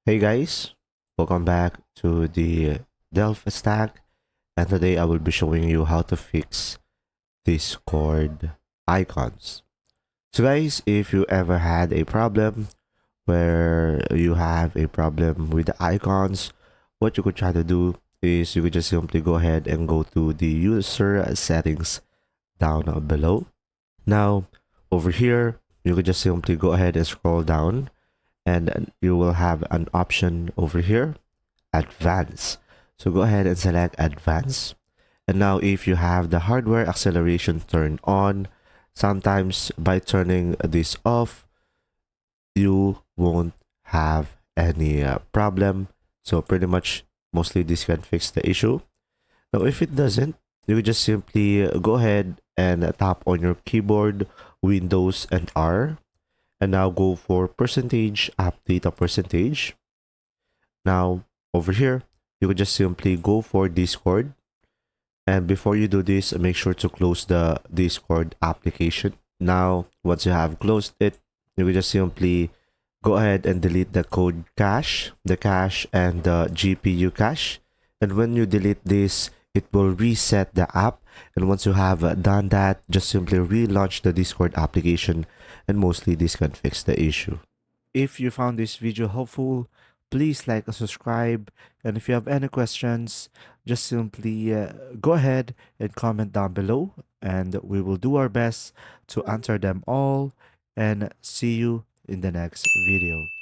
Hey guys, welcome back to the Delph stack, and today I will be showing you how to fix Discord icons. So guys, if you ever had a problem where you have a problem with the icons, what you could try to do is you could just simply go ahead and go to the user settings down below. Now, over here, you could just simply go ahead and scroll down and you will have an option over here, advanced. So go ahead and select advanced. And now if you have the hardware acceleration turned on, sometimes by turning this off, you won't have any problem. So pretty much mostly this can fix the issue. Now if it doesn't, you just simply go ahead and tap on your keyboard, Windows and R, and now go for percentage app data percentage. Now over here, you could just simply go for Discord. And before you do this, make sure to close the Discord application. Now, once you have closed it, you could just simply go ahead and delete the code cache, the cache, and the GPU cache. And when you delete this, it will reset the app. And once you have done that, just simply relaunch the Discord application, and mostly this can fix the issue. If you found this video helpful, please like and subscribe. And if you have any questions, just simply go ahead and comment down below, and we will do our best to answer them all. And see you in the next video.